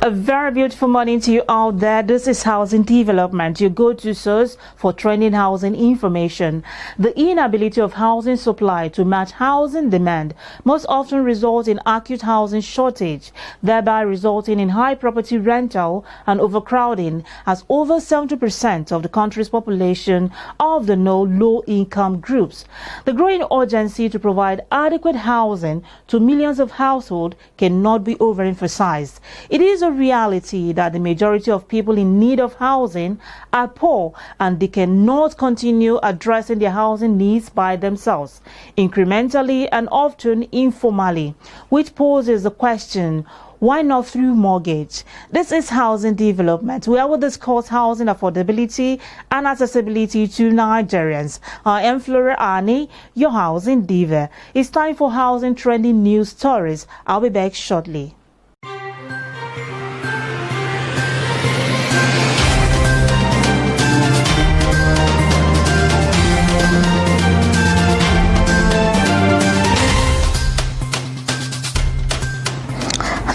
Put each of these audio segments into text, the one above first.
A very beautiful morning to you out there. This is Housing Development, your go-to source for trending housing information. The inability of housing supply to match housing demand most often results in acute housing shortage, thereby resulting in high property rental and overcrowding, as over 70% of the country's population are of the low-income groups. The growing urgency to provide adequate housing to millions of households cannot be overemphasized. It is a reality that the majority of people in need of housing are poor and they cannot continue addressing their housing needs by themselves, incrementally and often informally, which poses the question, why not through mortgage? This is Housing Development, where we discuss housing affordability and accessibility to Nigerians. I am Flora Ani, your housing diva. It's time for housing trending news stories. I'll be back shortly.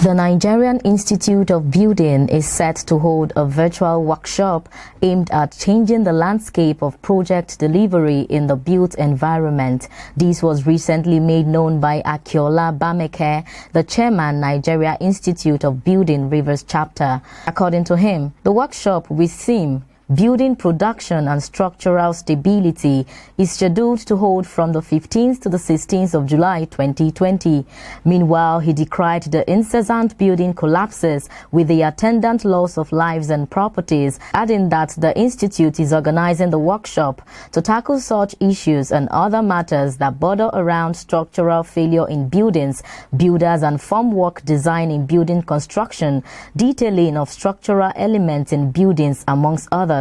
The Nigerian Institute of Building is set to hold a virtual workshop aimed at changing the landscape of project delivery in the built environment. This was recently made known by Akiola Bameke, the chairman, Nigeria Institute of Building Rivers Chapter. According to him, the workshop with theme Building Production and Structural Stability is scheduled to hold from the 15th to the 16th of July 2020. Meanwhile, he decried the incessant building collapses with the attendant loss of lives and properties, adding that the institute is organizing the workshop to tackle such issues and other matters that border around structural failure in buildings, builders and formwork design in building construction, detailing of structural elements in buildings, amongst others.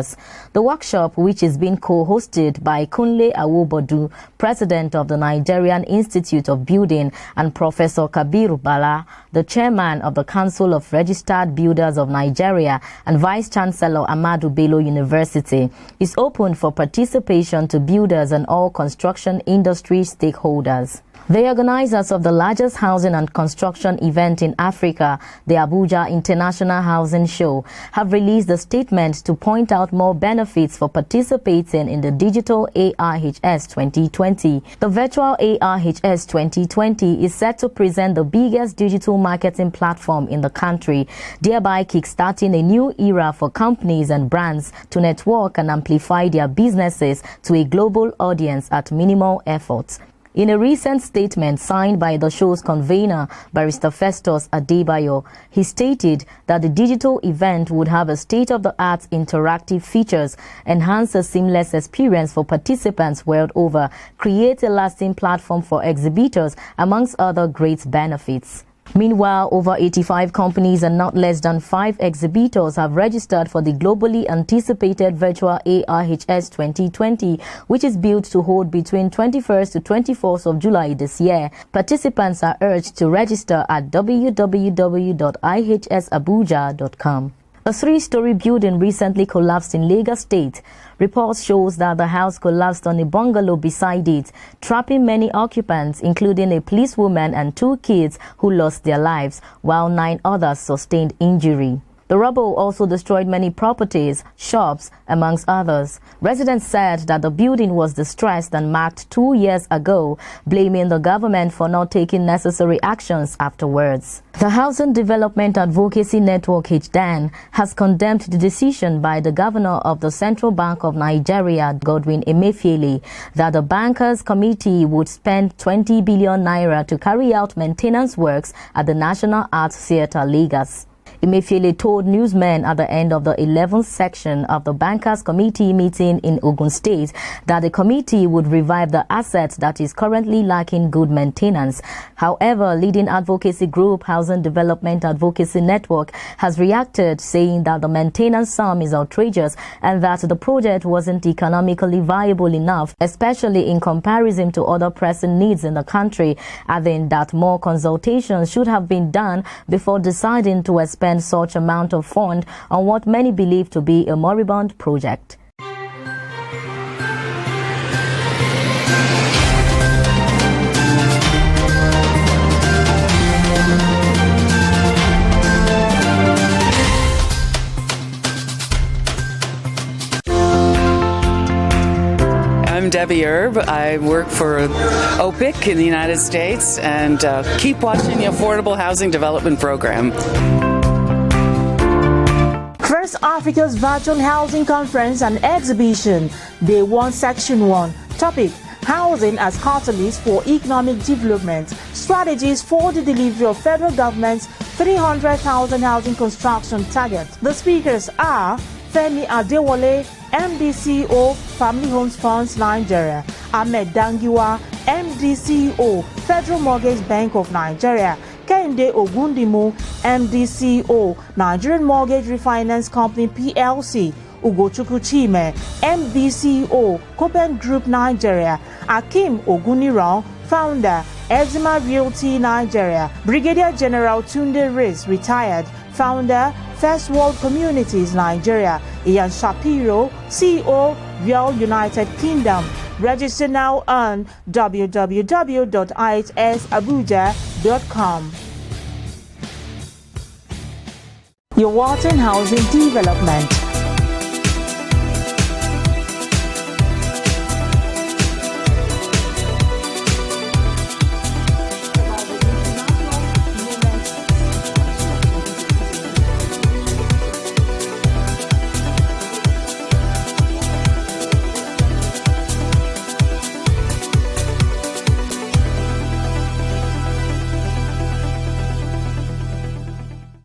The workshop, which is being co-hosted by Kunle Awobodu, president of the Nigerian Institute of Building, and Professor Kabiru Bala, the chairman of the Council of Registered Builders of Nigeria and Vice Chancellor Ahmadu Bello University, is open for participation to builders and all construction industry stakeholders. The organizers of the largest housing and construction event in Africa, the Abuja International Housing Show, have released a statement to point out more benefits for participating in the digital AIHS 2020. The virtual AIHS 2020 is set to present the biggest digital marketing platform in the country, thereby kickstarting a new era for companies and brands to network and amplify their businesses to a global audience at minimal effort. In a recent statement signed by the show's convener, Barrister Festus Adebayo, he stated that the digital event would have a state-of-the-art interactive features, enhance a seamless experience for participants world over, create a lasting platform for exhibitors, amongst other great benefits. Meanwhile, over 85 companies and not less than 5 exhibitors have registered for the globally anticipated virtual AIHS 2020, which is built to hold between 21st to 24th of July this year. Participants are urged to register at www.ihsabuja.com. A 3-story building recently collapsed in Lagos State. Reports shows that the house collapsed on a bungalow beside it, trapping many occupants, including a policewoman and 2 kids who lost their lives, while 9 others sustained injury. The rubble also destroyed many properties, shops, amongst others. Residents said that the building was distressed and marked 2 years ago, blaming the government for not taking necessary actions afterwards. The Housing Development Advocacy Network HDAN has condemned the decision by the governor of the Central Bank of Nigeria, Godwin Emefiele, that the Bankers Committee would spend 20 billion naira to carry out maintenance works at the National Arts Theatre, Lagos. Emefiele told newsmen at the end of the 11th section of the Bankers Committee meeting in Ogun State that the committee would revive the asset that is currently lacking good maintenance. However, leading advocacy group Housing Development Advocacy Network has reacted, saying that the maintenance sum is outrageous and that the project wasn't economically viable enough, especially in comparison to other pressing needs in the country, adding that more consultations should have been done before deciding to expend such amount of fund on what many believe to be a moribund project. Debbie Erb. I work for OPIC in the United States, and keep watching the Affordable Housing Development Program. First Africa's Virtual Housing Conference and Exhibition, Day 1, Section 1. Topic: Housing as Catalyst for Economic Development, Strategies for the Delivery of Federal Government's 300,000 housing construction target. The speakers are Femi Adewale, MD/CEO, Family Homes Funds Nigeria; Ahmed Dangiwa, MD/CEO, Federal Mortgage Bank of Nigeria; Kehinde Ogundimu, MD/CEO, Nigerian Mortgage Refinance Company PLC; Ugochukwu Chime, MD/CEO, Copen Group Nigeria; Akim Oguniran, Founder, Eczema Realty Nigeria; Brigadier General Tunde Riz, Retired, Founder, First World Communities Nigeria; Ian Shapiro, CEO, Real United Kingdom. Register now on www.ihsabuja.com. Your water and housing development.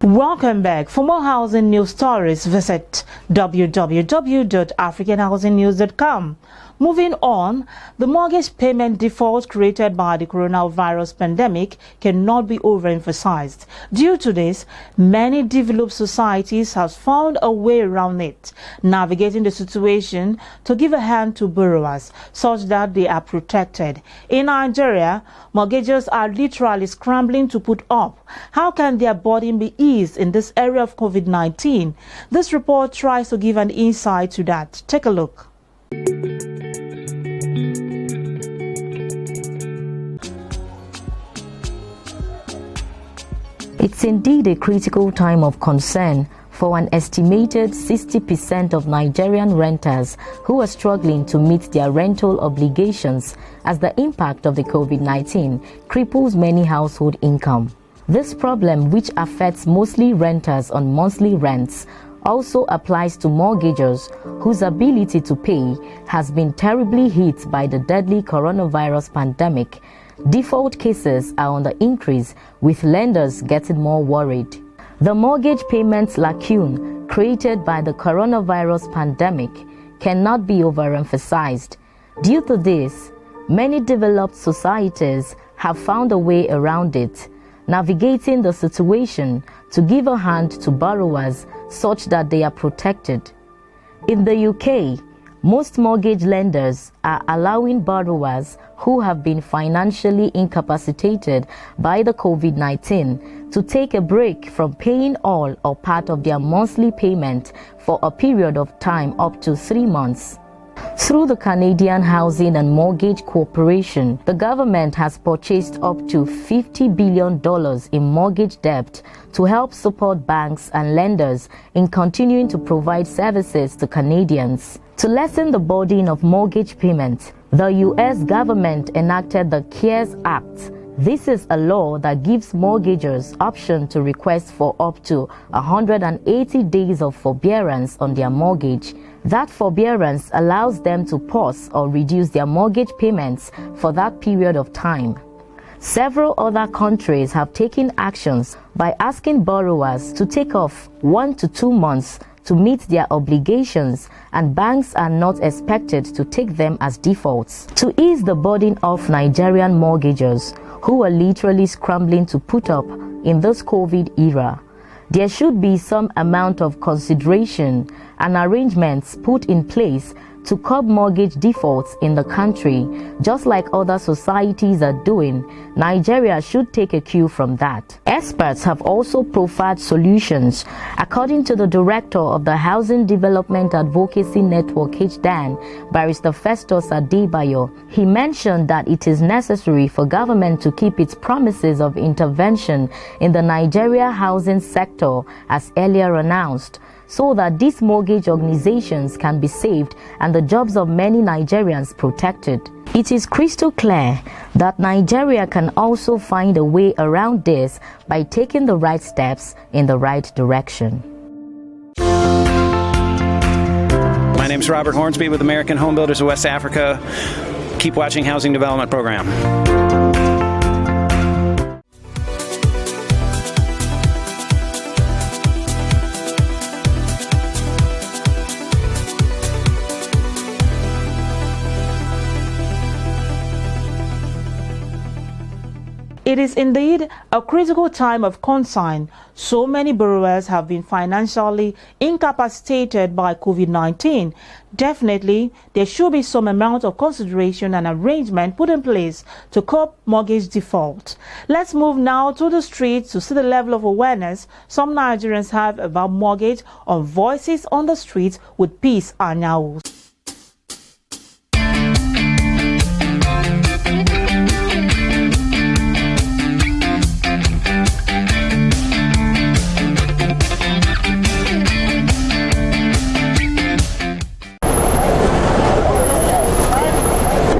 Welcome back. For more housing news stories, visit www.africanhousingnews.com. Moving on, the mortgage payment default created by the coronavirus pandemic cannot be overemphasized. Due to this, many developed societies have found a way around it, navigating the situation to give a hand to borrowers such that they are protected. In Nigeria, mortgagors are literally scrambling to put up. How can their burden be eased in this area of COVID-19? This report tries to give an insight to that. Take a look. It's indeed a critical time of concern for an estimated 60% of Nigerian renters who are struggling to meet their rental obligations as the impact of the COVID-19 cripples many household income. This problem, which affects mostly renters on monthly rents, also applies to mortgagors whose ability to pay has been terribly hit by the deadly coronavirus pandemic. Default cases are on the increase, with lenders getting more worried. The mortgage payments lacune created by the coronavirus pandemic cannot be overemphasized. Due to this, many developed societies have found a way around it, navigating the situation to give a hand to borrowers such that they are protected. In the UK, most mortgage lenders are allowing borrowers who have been financially incapacitated by the COVID-19 to take a break from paying all or part of their monthly payment for a period of time up to 3 months. Through the Canadian Housing and Mortgage Corporation, the government has purchased up to $50 billion in mortgage debt to help support banks and lenders in continuing to provide services to Canadians. To lessen the burden of mortgage payments, the U.S. government enacted the CARES Act. This is a law that gives mortgagors option to request for up to 180 days of forbearance on their mortgage. That forbearance allows them to pause or reduce their mortgage payments for that period of time. Several other countries have taken actions by asking borrowers to take off 1 to 2 months to meet their obligations, and banks are not expected to take them as defaults. To ease the burden of Nigerian mortgagors who are literally scrambling to put up in this COVID era, there should be some amount of consideration and arrangements put in place to curb mortgage defaults in the country. Just like other societies are doing, Nigeria should take a cue from that. Experts have also profiled solutions. According to the director of the Housing Development Advocacy Network HDAN, Barrister Festus Adebayo, he mentioned that it is necessary for government to keep its promises of intervention in the Nigeria housing sector as earlier announced, so that these mortgage organizations can be saved and the jobs of many Nigerians protected. It is crystal clear that Nigeria can also find a way around this by taking the right steps in the right direction. My name is Robert Hornsby with American Home Builders of West Africa. Keep watching Housing Development Program. It is indeed a critical time of concern. So many borrowers have been financially incapacitated by COVID-19. Definitely, there should be some amount of consideration and arrangement put in place to curb mortgage default. Let's move now to the streets to see the level of awareness some Nigerians have about mortgage on Voices on the Streets with Peace Anyawu.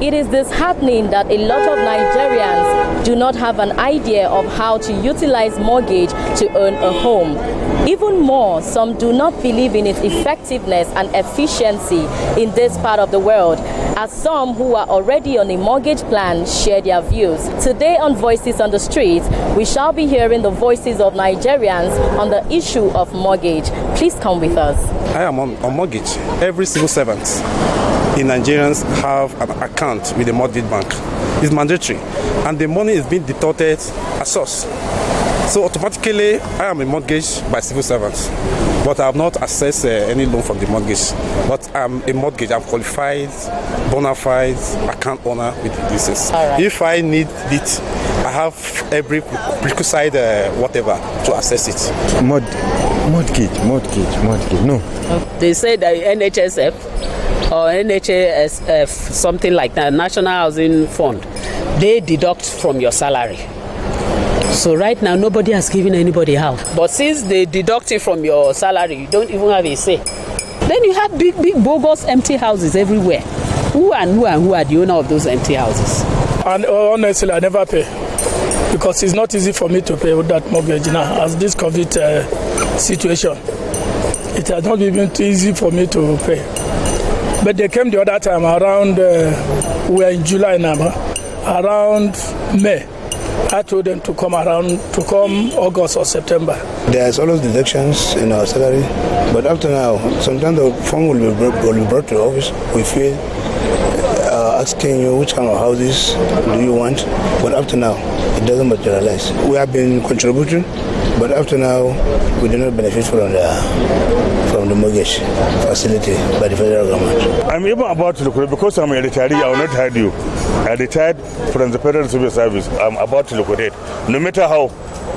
It is disheartening that a lot of Nigerians do not have an idea of how to utilize mortgage to earn a home. Even more, some do not believe in its effectiveness and efficiency in this part of the world, as some who are already on a mortgage plan share their views. Today on Voices on the Streets, we shall be hearing the voices of Nigerians on the issue of mortgage. Please come with us. I am on mortgage. Every civil servant in Nigerians have an account with the mortgage bank. It's mandatory, and the money is being deducted at source. So automatically, I am a mortgage by civil servants, but I have not accessed any loan from the mortgage. But I'm a mortgage. I'm qualified, bona fide account owner with this. Right. If I need it, I have every prerequisite whatever to access it. Mortgage. No. They say that NHSF or NHS something like that, National Housing Fund, they deduct from your salary. So right now, nobody has given anybody house. But since they deduct it from your salary, you don't even have a say. Then you have big, bogus empty houses everywhere. Who are the owner of those empty houses? And honestly, I never pay. Because it's not easy for me to pay with that mortgage now. As this COVID situation, it has not been easy for me to pay. But they came the other time around, we are in July now, around May. I told them to come August or September. There's always deductions in our salary, but up to now, sometimes the form will be brought to the office. We feel asking you which kind of houses do you want, but up to now, it doesn't materialize. We have been contributing, but up to now, we do not benefit from the mortgage facility by the federal government. I'm even about to liquidate because I'm a retiree. I will not hide you. I retired from the Federal Civil Service. I'm about to liquidate. No matter how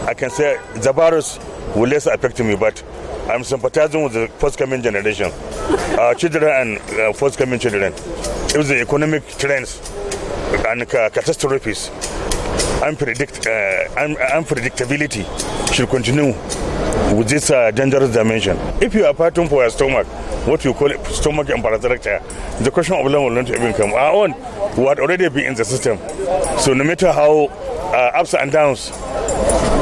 I can say the virus will less affect me, but I'm sympathizing with the forthcoming generation, children and forthcoming children. It was the economic trends and catastrophes. Unpredictability should continue with this dangerous dimension. If you are fighting for your stomach, what you call it, stomach and parastructure, the question of long will not even come. Our own would already be in the system. So no matter how ups and downs,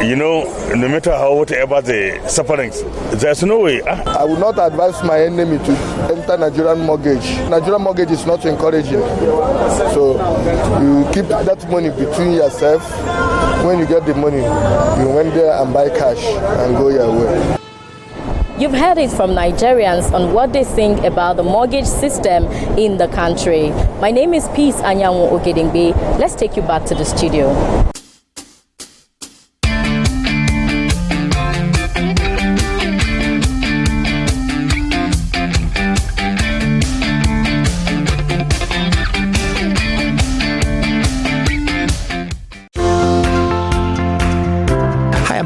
no matter how whatever the sufferings, there's no way. I would not advise my enemy to enter Nigerian mortgage. Nigerian mortgage is not encouraging. So you keep that money between yourself. When you get the money, you went there and buy cash and go your way. You've heard it from Nigerians on what they think about the mortgage system in the country. My name is Peace Anyawu Ogedengbe. Let's take you back to the studio.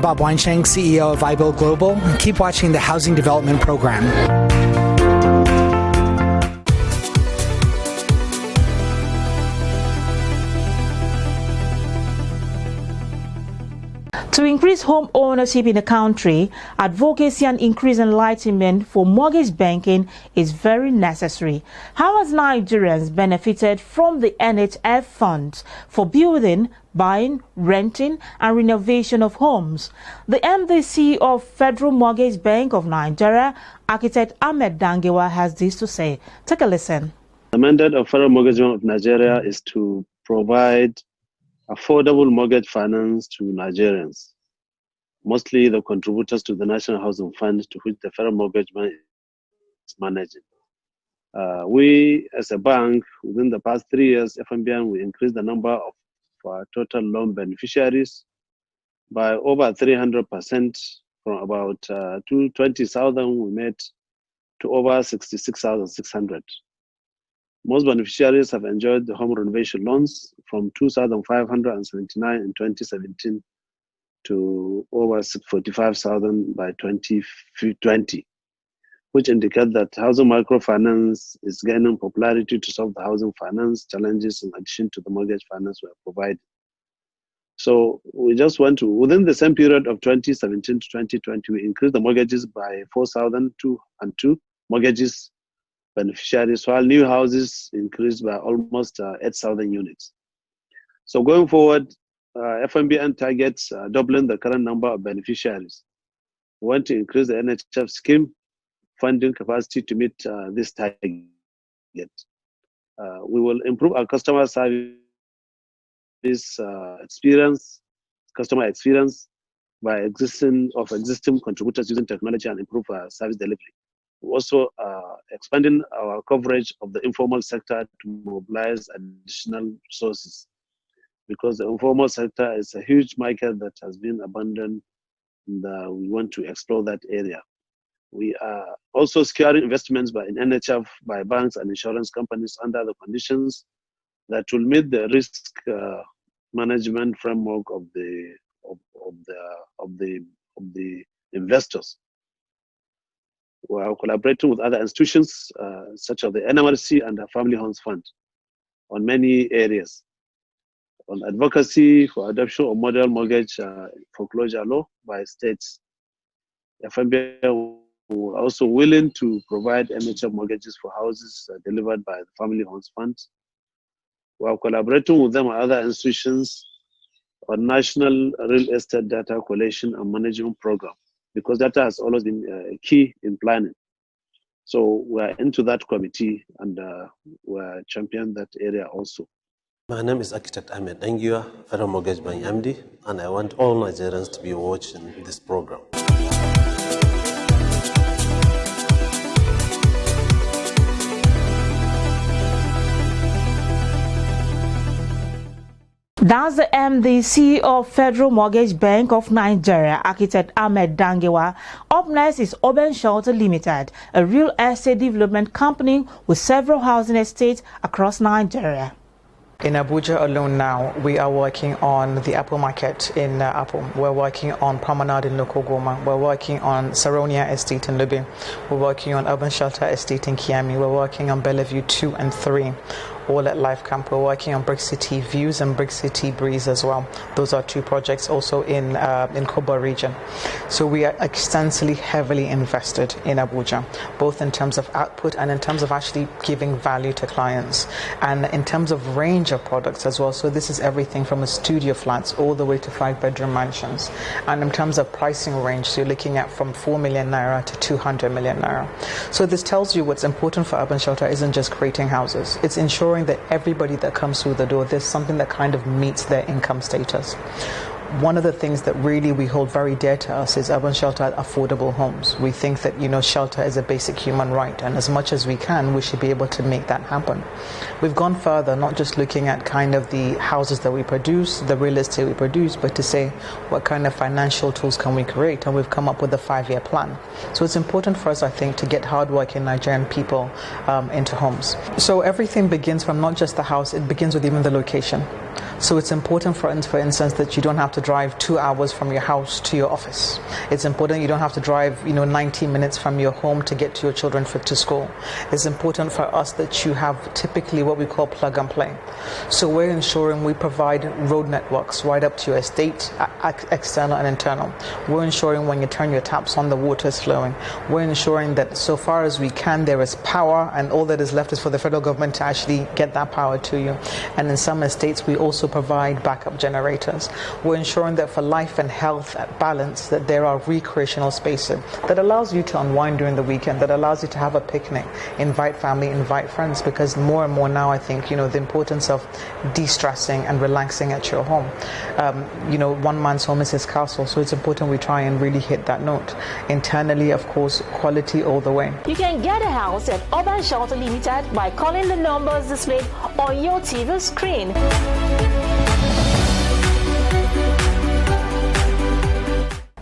Bob Weinsheng, CEO of iBuild Global. Keep watching the Housing Development Program. To increase home ownership in the country, advocacy and increased enlightenment for mortgage banking is very necessary. How has Nigerians benefited from the NHF funds for building, buying, renting and renovation of homes? The MDC of Federal Mortgage Bank of Nigeria, architect Ahmed Dangewa, has this to say. Take a listen. The mandate of Federal Mortgage Bank of Nigeria is to provide affordable mortgage finance to Nigerians, mostly the contributors to the National Housing Fund, to which the Federal Mortgage Bank is managing. We, as a bank, within the past 3 years, FMBN, we increased the number of total loan beneficiaries by over 300%, from about 220,000 we made to over 66,600. Most beneficiaries have enjoyed the home renovation loans from 2,579 in 2017 to over 45,000 by 2020, which indicates that housing microfinance is gaining popularity to solve the housing finance challenges in addition to the mortgage finance we have provided. So we just want to, within the same period of 2017 to 2020, we increased the mortgages by 4,202 mortgages beneficiaries, while new houses increased by almost 8,000 units. So going forward, FMBN targets doubling the current number of beneficiaries. We want to increase the NHF scheme funding capacity to meet this target. We will improve our customer service customer experience by existing contributors using technology and improve service delivery. We're also expanding our coverage of the informal sector to mobilize additional resources, because the informal sector is a huge market that has been abandoned, and we want to explore that area. We are also securing investments in NHF by banks and insurance companies under the conditions that will meet the risk management framework of the investors. We are collaborating with other institutions such as the NMRC and the Family Homes Fund on many areas, on advocacy for adoption of model mortgage foreclosure law by states. FMBN are also willing to provide NHF mortgages for houses delivered by the Family Homes Fund. We are collaborating with them and other institutions on national real estate data collection and management program, because data has always been key in planning. So we're into that committee, and we're championing that area also. My name is Architect Ahmed Dangewa, Federal Mortgage Bank MD, and I want all Nigerians to be watching this program. That's the MDC of Federal Mortgage Bank of Nigeria, architect Ahmed Dangewa. Up next is Urban Shelter Limited, a real estate development company with several housing estates across Nigeria. In Abuja alone now, we are working on the Apple Market in Apple. We're working on Promenade in Lokogoma. We're working on Saronia Estate in Libya. We're working on Urban Shelter Estate in Kiami. We're working on Bellevue 2 and 3. All at Life Camp. We're working on Brick City Views and Brick City Breeze as well. Those are two projects also in Koba region. So we are extensively, heavily invested in Abuja, both in terms of output and in terms of actually giving value to clients, and in terms of range of products as well. So this is everything from a studio flats all the way to 5-bedroom mansions. And in terms of pricing range, so you're looking at from 4 million naira to 200 million naira. So this tells you what's important for Urban Shelter isn't just creating houses, it's ensuring that everybody that comes through the door, there's something that kind of meets their income status. One of the things that really we hold very dear to us is Urban Shelter affordable homes. We think that, shelter is a basic human right, and as much as we can, we should be able to make that happen. We've gone further, not just looking at kind of the houses that we produce, the real estate we produce, but to say what kind of financial tools can we create, and we've come up with a 5-year plan. So it's important for us, I think, to get hardworking Nigerian people into homes. So everything begins from not just the house, it begins with even the location. So it's important, for instance, that you don't have to drive 2 hours from your house to your office. It's important you don't have to drive 90 minutes from your home to get to your children to school. It's important for us that you have typically what we call plug and play. So we're ensuring we provide road networks right up to your estate, external and internal. We're ensuring when you turn your taps on, the water is flowing. We're ensuring that so far as we can, there is power, and all that is left is for the federal government to actually get that power to you. And in some estates, we also provide backup generators. We're ensuring that for life and health at balance, that there are recreational spaces that allows you to unwind during the weekend, that allows you to have a picnic, invite family, invite friends, because more and more now I think, the importance of de-stressing and relaxing at your home. One man's home is his castle, so it's important we try and really hit that note. Internally, of course, quality all the way. You can get a house at Urban Shelter Limited by calling the numbers displayed on your TV screen.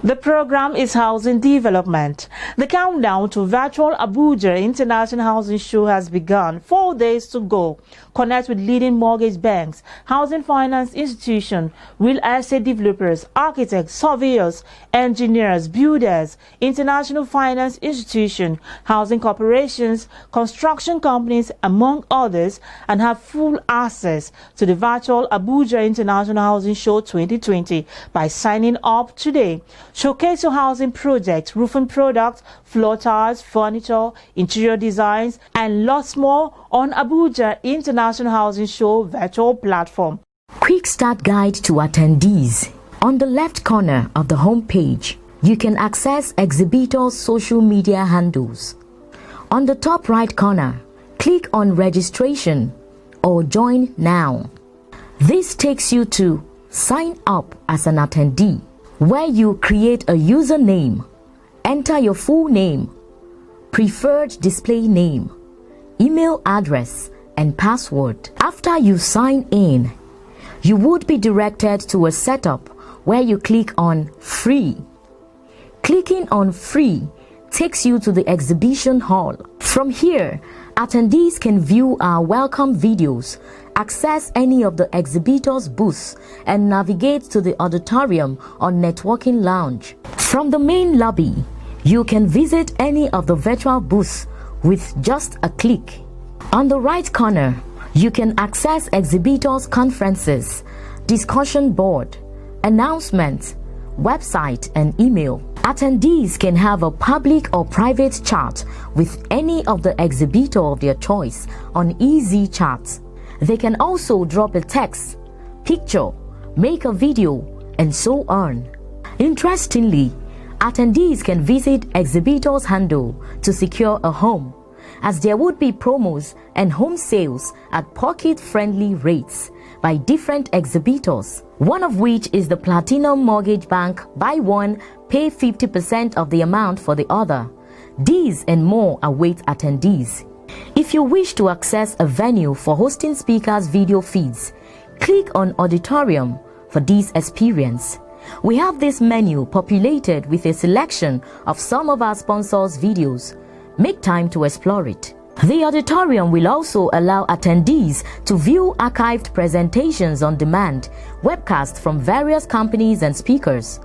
The program is Housing Development. The countdown to virtual Abuja International Housing Show has begun. 4 days to go. Connect with leading mortgage banks, housing finance institutions, real estate developers, architects, surveyors, engineers, builders, international finance institutions, housing corporations, construction companies, among others, and have full access to the virtual Abuja International Housing Show 2020 by signing up today. Showcase your housing projects, roofing products, floor tiles, furniture, interior designs, and lots more on Abuja International Housing Show virtual platform. Quick start guide to attendees. On the left corner of the homepage, you can access exhibitors' social media handles. On the top right corner, click on registration or join now. This takes you to sign up as an attendee, where you create a username, enter your full name, preferred display name, email address, and password. After you sign in, you would be directed to a setup where you click on Free. Clicking on Free takes you to the exhibition hall. From here, attendees can view our welcome videos, access any of the exhibitors' booths, and navigate to the auditorium or networking lounge. From the main lobby, you can visit any of the virtual booths with just a click. On the right corner, you can access exhibitors' conferences, discussion board, announcements, website, and email. Attendees can have a public or private chat with any of the exhibitor of their choice on Easy Chat. They can also drop a text, picture, make a video, and so on. Interestingly, attendees can visit exhibitors' handle to secure a home, as there would be promos and home sales at pocket-friendly rates by different exhibitors, one of which is the Platinum Mortgage Bank Buy One, Pay 50% of the amount for the other. These and more await attendees. If you wish to access a venue for hosting speakers' video feeds, click on Auditorium for this experience. We have this menu populated with a selection of some of our sponsors' videos. Make time to explore it. The auditorium will also allow attendees to view archived presentations on demand, webcasts from various companies and speakers.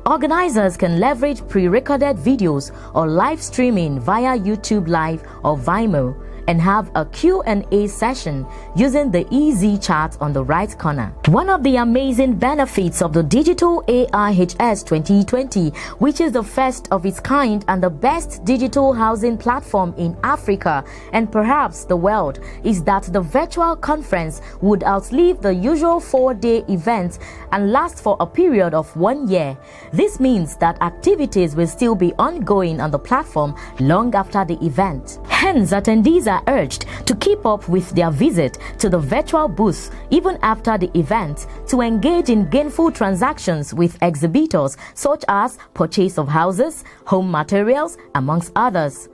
Organizers can leverage pre-recorded videos or live streaming via YouTube Live or Vimeo and have a Q&A session using the Easy Chat on the right corner. One of the amazing benefits of the digital AIHS 2020, which is the first of its kind and the best digital housing platform in Africa and perhaps the world, is that the virtual conference would outlive the usual 4-day event and last for a period of 1 year. This means that activities will still be ongoing on the platform long after the event. Hence, attendees are urged to keep up with their visit to the virtual booth even after the event to engage in gainful transactions with exhibitors such as purchase of houses, home materials, amongst others.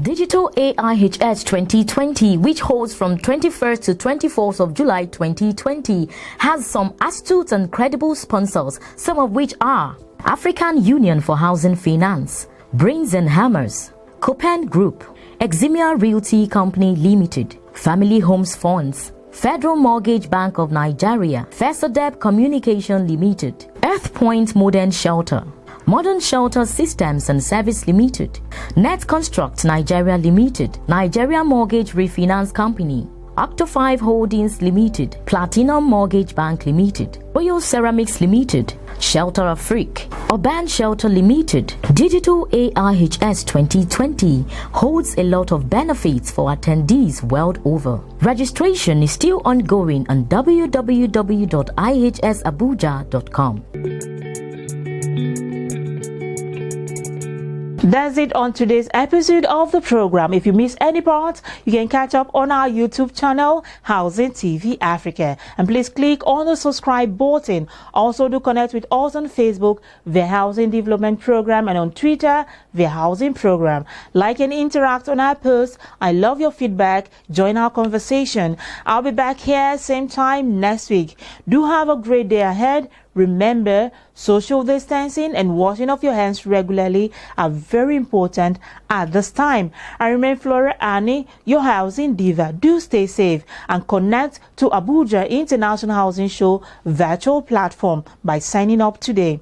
Digital AIHS 2020, which holds from 21st to 24th of July 2020, has some astute and credible sponsors, some of which are African Union for Housing Finance, Brains and Hammers, Copen Group, Eximia Realty Company Limited, Family Homes Funds, Federal Mortgage Bank of Nigeria, Fesodeb Communication Limited, Earth Point Modern Shelter, Modern Shelter Systems and Service Limited, Net Construct Nigeria Limited, Nigeria Mortgage Refinance Company, Octo 5 Holdings Limited, Platinum Mortgage Bank Limited, Royal Ceramics Limited, Shelter Afrique, Urban Shelter Limited. Digital AIHS 2020 holds a lot of benefits for attendees world over. Registration is still ongoing on www.ihsabuja.com. That's it on today's episode of the program. If you miss any part, you can catch up on our YouTube channel, Housing TV Africa. And please click on the subscribe button. Also, do connect with us on Facebook, the Housing Development Program, and on Twitter, the Housing Program. Like and interact on our posts. I love your feedback. Join our conversation. I'll be back here same time next week. Do have a great day ahead. Remember, social distancing and washing of your hands regularly are very important at this time. I remain Flora Annie, your housing diva. Do stay safe and connect to Abuja International Housing Show virtual platform by signing up today.